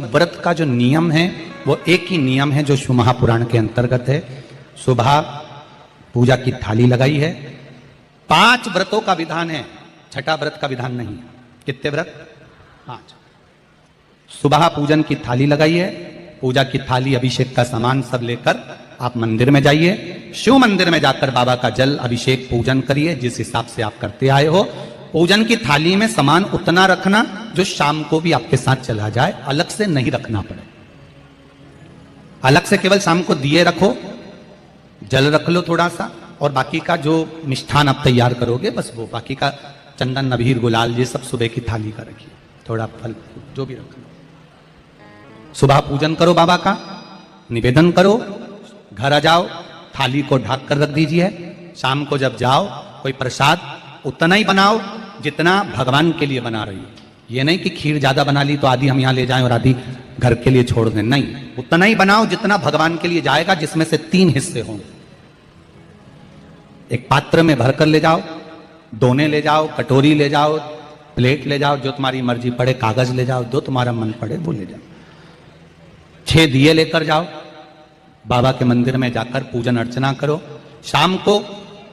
व्रत का जो नियम है वो एक ही नियम है जो शिव महापुराण के अंतर्गत है। सुबह पूजा की थाली लगाई है। 5 व्रतों का विधान है, छठा व्रत का विधान नहीं है। कितने व्रत? 5। सुबह पूजन की थाली लगाई है। पूजा की थाली, अभिषेक का सामान सब लेकर आप मंदिर में जाइए। शिव मंदिर में जाकर बाबा का जल अभिषेक पूजन करिए जिस हिसाब से आप करते आए हो। पूजन की थाली में सामान उतना रखना जो शाम को भी आपके साथ चला जाए, अलग से नहीं रखना पड़े। अलग से केवल शाम को दिए रखो, जल रख लो थोड़ा सा, और बाकी का जो मिष्ठान आप तैयार करोगे बस वो, बाकी का चंदन नबीर गुलाल ये सब सुबह की थाली का रखिए, थोड़ा फल जो भी रख लो। सुबह पूजन करो बाबा का, निवेदन करो, घर आ जाओ, थाली को ढक कर रख दीजिए। शाम को जब जाओ कोई प्रसाद उतना ही बनाओ जितना भगवान के लिए बना रही है। ये नहीं कि खीर ज्यादा बना ली तो आधी हम यहां ले जाएं और आधी घर के लिए छोड़ दें, नहीं, उतना ही बनाओ जितना भगवान के लिए जाएगा, जिसमें से 3 हिस्से होंगे। एक पात्र में भरकर ले जाओ, दोने ले जाओ, कटोरी ले जाओ, प्लेट ले जाओ, जो तुम्हारी मर्जी पड़े, कागज ले जाओ, जो तुम्हारा मन पड़े वो ले जाओ। 6 दिए लेकर जाओ, बाबा के मंदिर में जाकर पूजन अर्चना करो। शाम को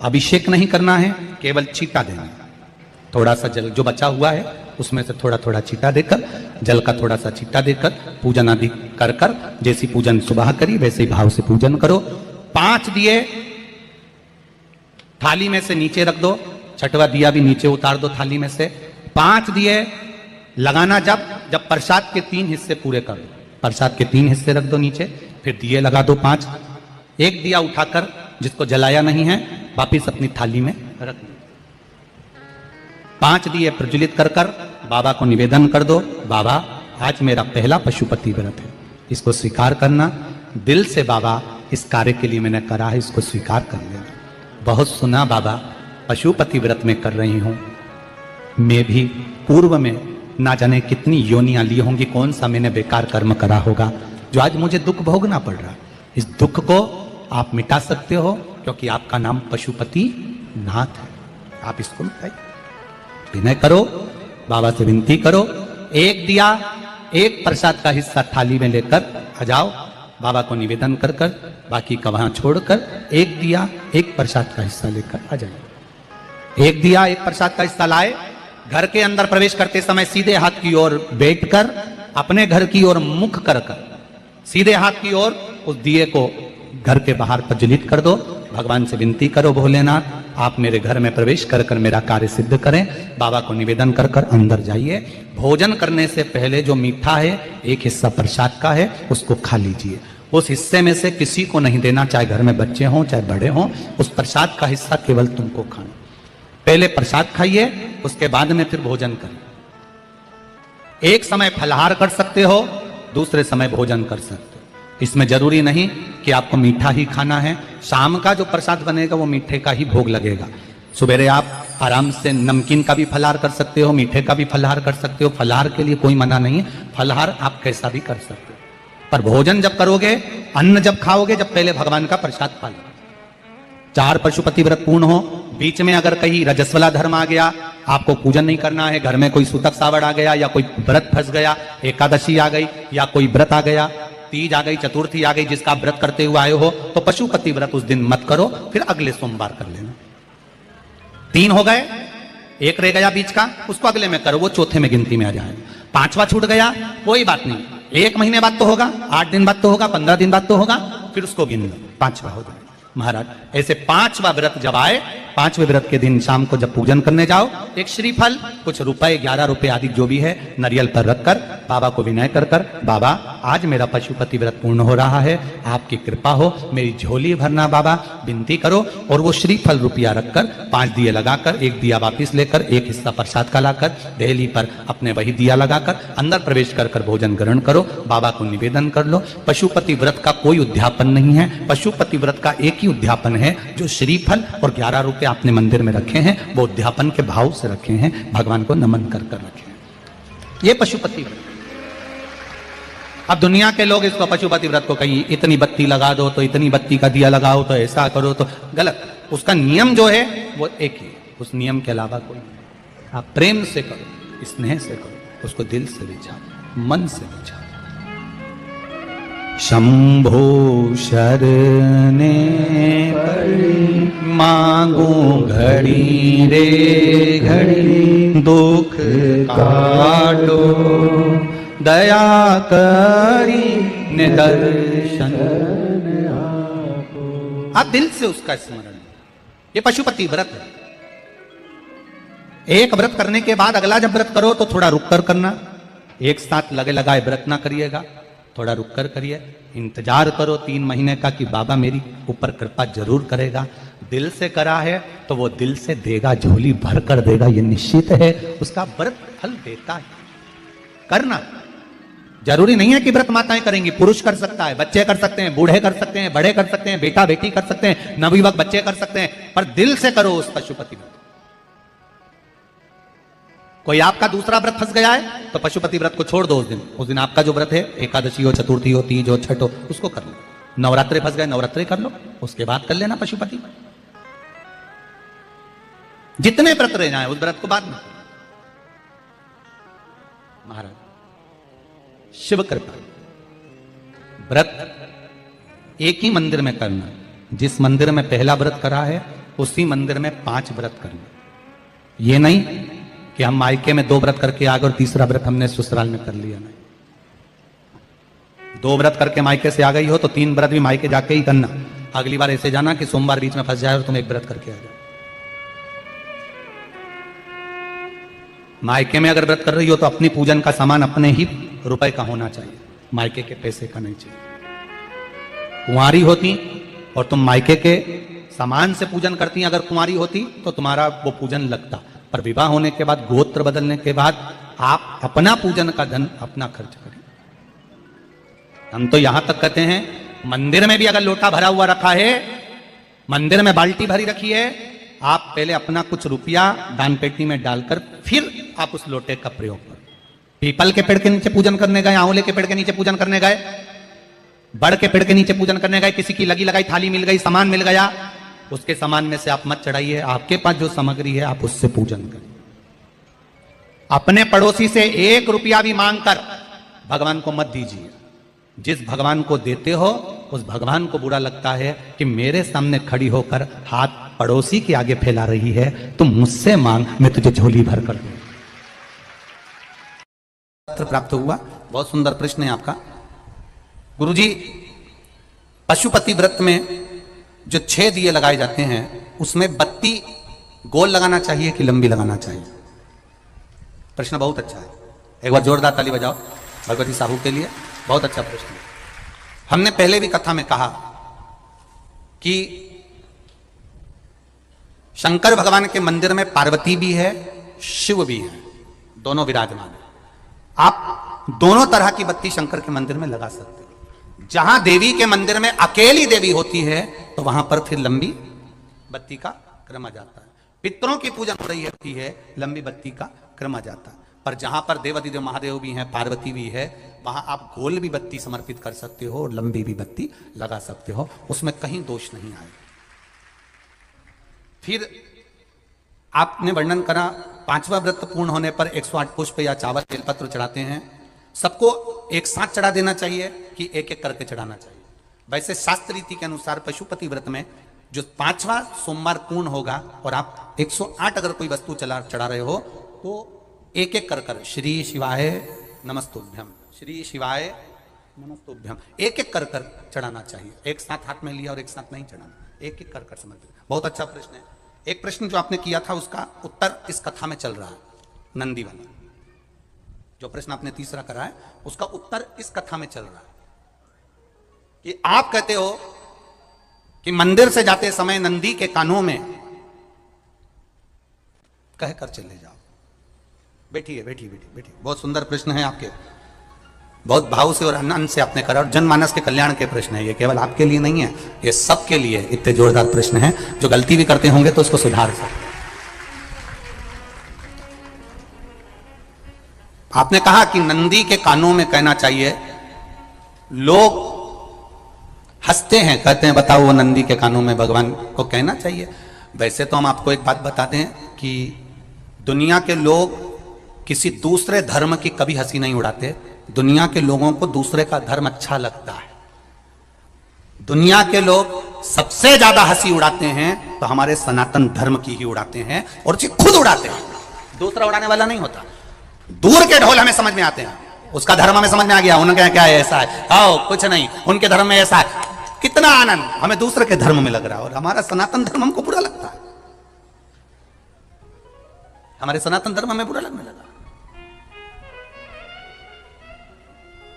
अभिषेक नहीं करना है, केवल छींटा देना है। थोड़ा सा जल जो बचा हुआ है उसमें से थोड़ा थोड़ा छींटा देकर, जल का थोड़ा सा छींटा देकर पूजन आदि कर कर, जैसी पूजन सुबह करी वैसे ही भाव से पूजन करो। 5 दिए थाली में से नीचे रख दो, छठवा दिया भी नीचे उतार दो थाली में से। 5 दिए लगाना जब प्रसाद के 3 हिस्से पूरे कर दो, प्रसाद के 3 हिस्से रख दो नीचे, फिर दिए लगा दो 5। एक दिया उठाकर जिसको जलाया नहीं है वापिस अपनी थाली में रख दो। 5 दिए प्रज्वलित कर कर बाबा को निवेदन कर दो, बाबा आज मेरा पहला पशुपति व्रत है, इसको स्वीकार करना। दिल से बाबा इस कार्य के लिए मैंने करा है, इसको स्वीकार कर लेना। बहुत सुना बाबा पशुपति व्रत में कर रही हूं, मैं भी पूर्व में ना जाने कितनी योनियां ली होंगी, कौन सा मैंने बेकार कर्म करा होगा जो आज मुझे दुख भोगना पड़ रहा है। इस दुख को आप मिटा सकते हो क्योंकि आपका नाम पशुपति नाथ है। आप इसको मिटाइए, विनय करो, बाबा से विनती करो। एक दिया, एक प्रसाद का हिस्सा थाली में लेकर आ जाओ, बाबा को निवेदन कर कर, बाकी का वहां छोड़कर एक दिया, एक प्रसाद का हिस्सा लेकर आ जाइए। एक दिया, एक प्रसाद का हिस्सा लाए, घर के अंदर प्रवेश करते समय सीधे हाथ की ओर बैठकर, अपने घर की ओर मुख कर कर सीधे हाथ की ओर उस दिए को घर के बाहर प्रज्वलित कर दो। भगवान से विनती करो, भोलेनाथ आप मेरे घर में प्रवेश कर कर मेरा कार्य सिद्ध करें। बाबा को निवेदन कर कर अंदर जाइए। भोजन करने से पहले जो मीठा है, एक हिस्सा प्रसाद का है, उसको खा लीजिए। उस हिस्से में से किसी को नहीं देना, चाहे घर में बच्चे हों चाहे बड़े हों, उस प्रसाद का हिस्सा केवल तुमको खाना। पहले प्रसाद खाइए, उसके बाद में फिर भोजन करिए। एक समय फलाहार कर सकते हो, दूसरे समय भोजन कर सकते हो। इसमें जरूरी नहीं कि आपको मीठा ही खाना है। शाम का जो प्रसाद बनेगा वो मीठे का ही भोग लगेगा। सुबेरे आप आराम से नमकीन का भी फलाहार कर सकते हो, मीठे का भी फलाहार कर सकते हो। फलाहार के लिए कोई मना नहीं है, फलाहार आप कैसा भी कर सकते हो। पर भोजन जब करोगे, अन्न जब खाओगे, जब पहले भगवान का प्रसाद खा लो। 4 पशुपति व्रत पूर्ण हो, बीच में अगर कहीं रजस्वला धर्म आ गया, आपको पूजन नहीं करना है, घर में कोई सूतक सावड़ आ गया, या कोई व्रत फंस गया, एकादशी आ गई, या कोई व्रत आ गया, तीज आ गई, चतुर्थी आ गई, जिसका व्रत करते हुए आए हो, तो पशुपति व्रत उस दिन मत करो, फिर अगले सोमवार कर लेना। 3 हो गए, एक रह गया बीच का, उसको अगले में करो, वो चौथे में गिनती में आ जाए। 5वां छूट गया, कोई बात नहीं, 1 महीने बाद तो होगा, 8 दिन बाद तो होगा, 15 दिन बाद तो होगा, फिर उसको गिन लो, 5वां हो जाए। महाराज ऐसे 5वां व्रत जब आए, 5वें व्रत के दिन शाम को जब पूजन करने जाओ, एक श्रीफल, कुछ रुपए, 11 रुपए आदि जो भी है, नारियल पर रखकर बाबा को विनय कर कर, बाबा आज मेरा पशुपति व्रत पूर्ण हो रहा है, आपकी कृपा हो, मेरी झोली भरना बाबा, विनती करो। और वो श्रीफल रुपया रखकर 5 दिए लगाकर, एक दिया वापिस लेकर, एक हिस्सा प्रसाद का लाकर देहली पर अपने वही दिया लगाकर अंदर प्रवेश कर कर भोजन ग्रहण करो। बाबा को निवेदन कर लो। पशुपति व्रत का कोई उद्यापन नहीं है, पशुपति व्रत का एक ही उद्यापन है, जो श्रीफल और 11 रुपए आपने मंदिर में रखे हैं, वो उद्यापन के भाव से रखे हैं, भगवान को नमन कर कर रखे हैं। ये पशुपति व्रत। अब दुनिया के लोग इसको पशुपति व्रत को कहीं इतनी बत्ती लगा दो, तो इतनी बत्ती का दिया लगाओ, तो ऐसा करो, तो गलत। उसका नियम जो है वो एक ही, उस नियम के अलावा कोई नहीं। आप प्रेम से करो, स्नेह से करो, उसको दिल से विचारो, मन से विचारो। शंभो शरणे पड़ी, मांगू घड़ी रे घड़ी, दुख काटो दया करी निदर्शन। आप दिल से उसका स्मरण, ये पशुपति व्रत है। एक व्रत करने के बाद अगला जब व्रत करो तो थोड़ा रुक कर करना, एक साथ लगे लगाए व्रत ना करिएगा, थोड़ा रुक कर करिए, इंतजार करो 3 महीने का कि बाबा मेरी ऊपर कृपा जरूर करेगा। दिल से करा है तो वो दिल से देगा, झोली भर कर देगा, ये निश्चित है, उसका व्रत फल देता है। करना जरूरी नहीं है कि व्रत माताएं करेंगी, पुरुष कर सकता है, बच्चे कर सकते हैं, बूढ़े कर सकते हैं, बड़े कर सकते हैं, बेटा बेटी कर सकते हैं, नवयुवक बच्चे कर सकते हैं, पर दिल से करो उस पशुपति व्रत। कोई आपका दूसरा व्रत फंस गया है तो पशुपति व्रत को छोड़ दो। उस दिन आपका जो व्रत है, एकादशी हो, चतुर्थी हो, तीज हो, छठ हो, उसको कर लो। नवरात्रे फंस गए, नवरात्रे कर लो, उसके बाद कर लेना पशुपति। जितने व्रत रह जाए उस व्रत को बाद में। महाराज शिव कृपा, व्रत एक ही मंदिर में करना। जिस मंदिर में पहला व्रत करा है उसी मंदिर में 5 व्रत करना। ये नहीं कि हम मायके में 2 व्रत करके आ गए और तीसरा व्रत हमने ससुराल में कर लिया। नहीं, 2 व्रत करके मायके से आ गई हो तो 3 व्रत भी मायके जाके ही करना। अगली बार ऐसे जाना कि सोमवार बीच में फंस जाए और तुम 1 व्रत करके आ जाओ। मायके में अगर व्रत कर रही हो तो अपनी पूजन का सामान अपने ही रुपए का होना चाहिए, मायके के पैसे का नहीं चाहिए। कुंवारी होती और तुम मायके के सामान से पूजन करती, अगर कुंवारी होती तो तुम्हारा वो पूजन लगता, पर विवाह होने के बाद, गोत्र बदलने के बाद आप अपना पूजन का धन अपना खर्च करें। हम तो यहां तक कहते हैं मंदिर में भी अगर लोटा भरा हुआ रखा है, मंदिर में बाल्टी भरी रखी है, आप पहले अपना कुछ रुपया दान पेटी में डालकर फिर आप उस लोटे का प्रयोग करें। पीपल के पेड़ के नीचे पूजन करने गए, आंवले के पेड़ के नीचे पूजन करने गए, बड़ के पेड़ के नीचे पूजन करने गए, किसी की लगी लगाई थाली मिल गई, सामान मिल गया, उसके सामान में से आप मत चढ़ाइए। आपके पास जो सामग्री है आप उससे पूजन करें। अपने पड़ोसी से 1 रुपया भी मांगकर भगवान को मत दीजिए। जिस भगवान को देते हो उस भगवान को बुरा लगता है कि मेरे सामने खड़ी होकर हाथ पड़ोसी के आगे फैला रही है, तुम मुझसे मांग, मैं तुझे झोली भर कर दूं। प्राप्त हुआ। बहुत सुंदर प्रश्न है आपका गुरुजी। पशुपति व्रत में जो 6 दिए लगाए जाते हैं उसमें बत्ती गोल लगाना चाहिए कि लंबी लगाना चाहिए? प्रश्न बहुत अच्छा है, एक बार जोरदार ताली बजाओ भगवती साहू के लिए। बहुत अच्छा प्रश्न है। हमने पहले भी कथा में कहा कि शंकर भगवान के मंदिर में पार्वती भी है, शिव भी है, दोनों विराजमान है। आप दोनों तरह की बत्ती शंकर के मंदिर में लगा सकते हैं। जहां देवी के मंदिर में अकेली देवी होती है तो वहां पर फिर लंबी बत्ती का क्रम आ जाता है। पितरों की पूजन हो रही होती है, लंबी बत्ती का क्रम आ जाता है। पर जहां पर देवाधिदेव महादेव भी हैं, पार्वती भी है, वहां आप गोल भी बत्ती समर्पित कर सकते हो और लंबी भी बत्ती लगा सकते हो, उसमें कहीं दोष नहीं आएगा। फिर आपने वर्णन करा 5वां व्रत पूर्ण होने पर 108 पुष्प या चावल बेलपत्र चढ़ाते हैं। सबको एक साथ चढ़ा देना चाहिए कि एक एक करके चढ़ाना चाहिए? वैसे शास्त्र रीति के अनुसार पशुपति व्रत में जो 5वां सोमवार पूर्ण होगा और आप 108 अगर कोई वस्तु चढ़ा रहे हो तो एक एक कर श्री शिवाय नमस्तुभ्यम, श्री शिवाय नमस्तुभ्यम, एक एक कर चढ़ाना चाहिए। एक साथ हाथ में लिया और एक साथ नहीं चढ़ाना, एक एक कर समर्पित। बहुत अच्छा प्रश्न है। एक प्रश्न जो आपने किया था उसका उत्तर इस कथा में चल रहा है, नंदी वाला जो प्रश्न आपने तीसरा करा है उसका उत्तर इस कथा में चल रहा है कि आप कहते हो कि मंदिर से जाते समय नंदी के कानों में कहकर चले जाओ। बैठिए बैठिए बैठिए बैठिए। बहुत सुंदर प्रश्न है आपके, बहुत भाव से और आनंद से आपने करा और जनमानस के कल्याण के प्रश्न है। ये केवल आपके लिए नहीं है, ये सबके लिए इतने जोरदार प्रश्न है। जो गलती भी करते होंगे तो उसको सुधार सकते। आपने कहा कि नंदी के कानों में कहना चाहिए। लोग हंसते हैं, कहते हैं बताओ वो नंदी के कानों में भगवान को कहना चाहिए। वैसे तो हम आपको एक बात बताते हैं कि दुनिया के लोग किसी दूसरे धर्म की कभी हंसी नहीं उड़ाते। दुनिया के लोगों को दूसरे का धर्म अच्छा लगता है। दुनिया के लोग सबसे ज्यादा हंसी उड़ाते हैं तो हमारे सनातन धर्म की ही उड़ाते हैं, और जी खुद उड़ाते हैं, दूसरा उड़ाने वाला नहीं होता। दूर के ढोल हमें समझ में आते हैं, उसका धर्म हमें समझ में आ गया, उनका क्या है, ऐसा है, आओ कुछ नहीं, उनके धर्म में ऐसा है, कितना आनंद हमें दूसरे के धर्म में लग रहा है, और हमारा सनातन धर्म हमको बुरा लगता है, हमारे सनातन धर्म हमें बुरा लगने लगा।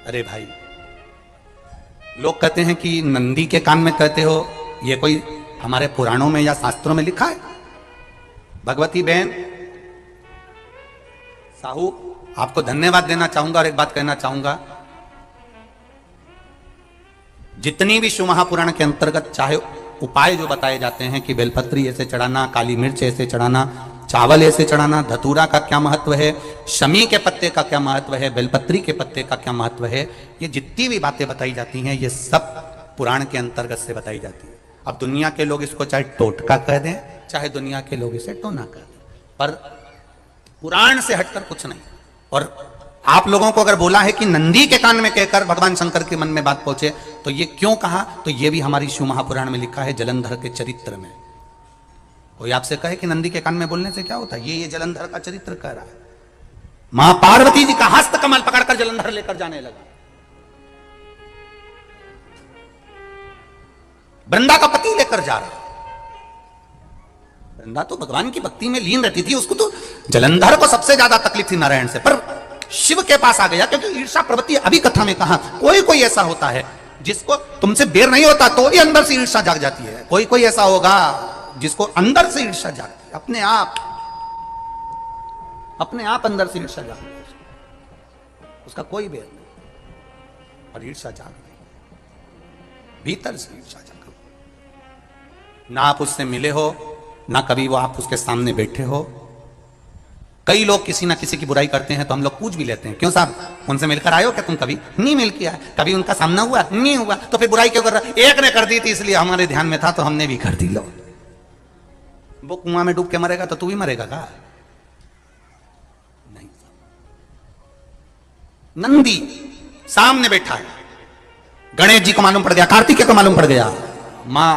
अरे भाई, लोग कहते हैं कि नंदी के कान में कहते हो, ये कोई हमारे पुराणों में या शास्त्रों में लिखा है? भगवती बहन साहू, आपको धन्यवाद देना चाहूंगा और एक बात कहना चाहूंगा, जितनी भी शिव महापुराण के अंतर्गत चाहे उपाय जो बताए जाते हैं कि बेलपत्री ऐसे चढ़ाना, काली मिर्च ऐसे चढ़ाना, चावल ऐसे चढ़ाना, धतूरा का क्या महत्व है, शमी के पत्ते का क्या महत्व है, बेलपत्री के पत्ते का क्या महत्व है, ये जितनी भी बातें बताई जाती हैं ये सब पुराण के अंतर्गत से बताई जाती है। अब दुनिया के लोग इसको चाहे टोटका कह दें, चाहे दुनिया के लोग इसे टोना कह दें, पर पुराण से हटकर कुछ नहीं। और आप लोगों को अगर बोला है कि नंदी के कान में कहकर भगवान शंकर के मन में बात पहुंचे, तो ये क्यों कहा, तो ये भी हमारी शिव महापुराण में लिखा है, जलंधर के चरित्र में। कोई आपसे कहे कि नंदी के कान में बोलने से क्या होता है, ये जलंधर का चरित्र कह रहा है। मां पार्वती जी का हस्त कमल पकड़कर जलंधर लेकर जाने लगा, वृंदा का पति लेकर जा रहा। वृंदा तो भगवान की भक्ति में लीन रहती थी, उसको तो जलंधर को सबसे ज्यादा तकलीफ थी नारायण से, पर शिव के पास आ गया, क्योंकि ईर्षा प्रवृत्ति, अभी कथा में कहा, कोई कोई ऐसा होता है जिसको तुमसे बेर नहीं होता तो भी अंदर से ईर्षा जाग जाती है, कोई कोई ऐसा होगा जिसको अंदर से ईर्षा जागती है, अपने आप अंदर से ईर्षा जागती है, उसका कोई बेर नहीं, और ईर्षा जाग गई, भीतर से ईर्षा जाग गई। ना आप उससे मिले हो, ना कभी वो आप उसके सामने बैठे हो। कई लोग किसी ना किसी की बुराई करते हैं तो हम लोग पूछ भी लेते हैं, क्यों साहब उनसे मिलकर आए हो क्या तुम? कभी नहीं मिल किया है, कभी उनका सामना हुआ नहीं हुआ, तो फिर बुराई क्यों कर रहा? एक ने कर दी थी इसलिए हमारे ध्यान में था तो हमने भी कर दी। लो, वो कुआं में डूब के मरेगा तो तू भी मरेगा का? नहीं। नंदी सामने बैठा है, गणेश जी को मालूम पड़ गया, कार्तिकेय को मालूम पड़ गया, मां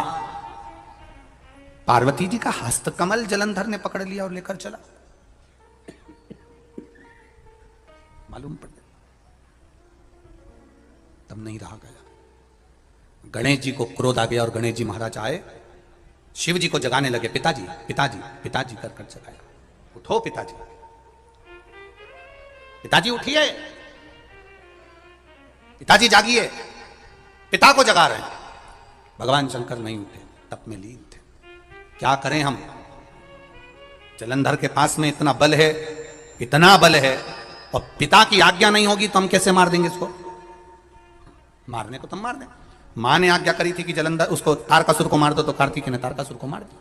पार्वती जी का हस्त कमल जलंधर ने पकड़ लिया और लेकर चला, मालूम पड़ गया, तब नहीं रहा गया। गणेश जी को क्रोध आ गया और गणेश जी महाराज आए, शिव जी को जगाने लगे, पिताजी पिताजी पिताजी कर कर जगाया, उठो पिताजी, पिताजी उठिए, पिताजी जागिए, पिता को जगा रहे हैं। भगवान शंकर नहीं उठे, तप में लीन थे। क्या करें हम, जलंधर के पास में इतना बल है, इतना बल है, और पिता की आज्ञा नहीं होगी तो हम कैसे मार देंगे इसको? मारने को तो मार दें। मां ने आज्ञा करी थी कि जलंधर उसको तारकासुर को मार दो, तो कार्तिकेय ने तारकासुर को मार दिया।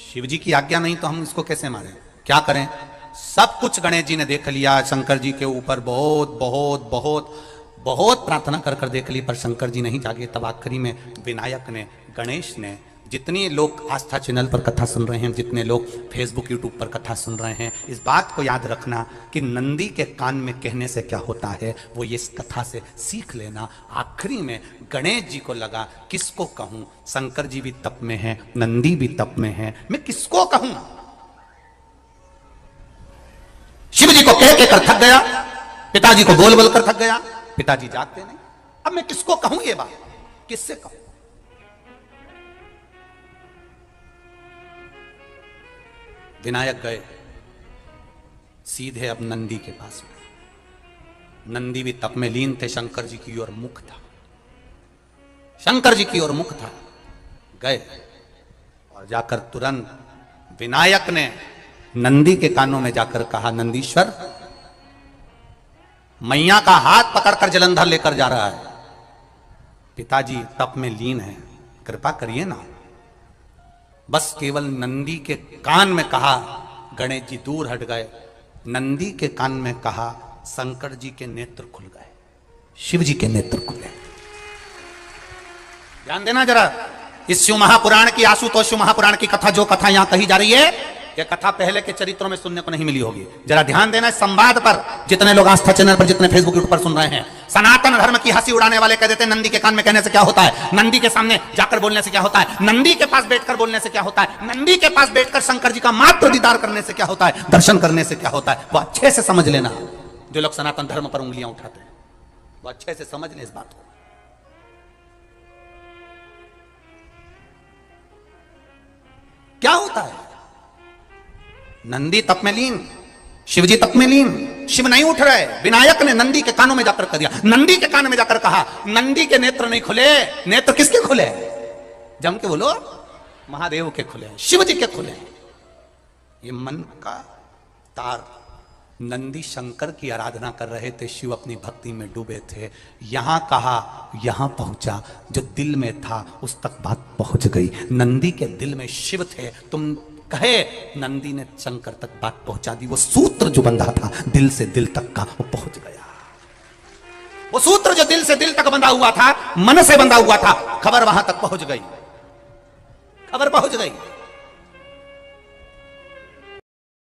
शिव जी की आज्ञा नहीं तो हम इसको कैसे मारें? क्या करें? सब कुछ गणेश जी ने देख लिया, शंकर जी के ऊपर बहुत बहुत बहुत बहुत प्रार्थना कर कर देख ली, पर शंकर जी नहीं जागे। तब आखिरी में विनायक ने, गणेश ने, जितने लोग आस्था चैनल पर कथा सुन रहे हैं, जितने लोग फेसबुक यूट्यूब पर कथा सुन रहे हैं, इस बात को याद रखना कि नंदी के कान में कहने से क्या होता है वो ये इस कथा से सीख लेना। आखिरी में गणेश जी को लगा किसको कहूं, शंकर जी भी तप में हैं, नंदी भी तप में है, मैं किसको कहूं? शिव जी को कह के कर थक गया, पिताजी को बोल बोल कर थक गया, पिताजी जागते नहीं। अब मैं किसको कहूं ये बात, किससे कहूं? विनायक गए सीधे अब नंदी के पास में। नंदी भी तप में लीन थे, शंकर जी की ओर मुख था, शंकर जी की ओर मुख था। गए और जाकर तुरंत विनायक ने नंदी के कानों में जाकर कहा, नंदीश्वर, मैया का हाथ पकड़कर जलंधर लेकर जा रहा है, पिताजी तप में लीन है, कृपा करिए ना। बस केवल नंदी के कान में कहा, गणेश जी दूर हट गए। नंदी के कान में कहा, शंकर जी के नेत्र खुल गए, शिव जी के नेत्र खुले। ध्यान देना जरा, इस शिव महापुराण की, आशुतोष शिव महापुराण की कथा, जो कथा यहां कही जा रही है, ये कथा पहले के चरित्रों में सुनने को नहीं मिली होगी। जरा ध्यान देना इस संवाद पर। जितने लोग आस्था चैनल पर, जितने फेसबुक यूट्यूब पर सुन रहे हैं, सनातन धर्म की हंसी उड़ाने वाले कह देते हैं नंदी के कान में कहने से क्या होता है, नंदी के सामने जाकर बोलने से क्या होता है, नंदी के पास बैठकर बोलने से क्या होता है, नंदी के पास बैठकर शंकर जी का मात्र दीदार करने से क्या होता है, दर्शन करने से क्या होता है। वो अच्छे से समझ लेना, जो लोग सनातन धर्म पर उंगलियां उठाते हैं वो अच्छे से समझ लें इस बात को। क्या होता है, नंदी तप में लीन, शिवजी तप में लीन, शिव नहीं उठ रहे, विनायक ने नंदी के कानों में जाकर कह दिया, नंदी के कान में जाकर कहा, नंदी के नेत्र नहीं खुले, नेत्र किसके खुले, जम के बोलो, महादेव के खुले, शिव जी के खुले। ये मन का तार, नंदी शंकर की आराधना कर रहे थे, शिव अपनी भक्ति में डूबे थे। यहां कहा, यहां पहुंचा, जो दिल में था उस तक बात पहुंच गई। नंदी के दिल में शिव थे, तुम कहे, नंदी ने शंकर तक बात पहुंचा दी। वो सूत्र जो बंधा था दिल से दिल तक का, वो पहुंच गया। वो सूत्र जो दिल से दिल तक बंधा हुआ था, मन से बंधा हुआ था, खबर वहां तक पहुंच गई, खबर पहुंच गई।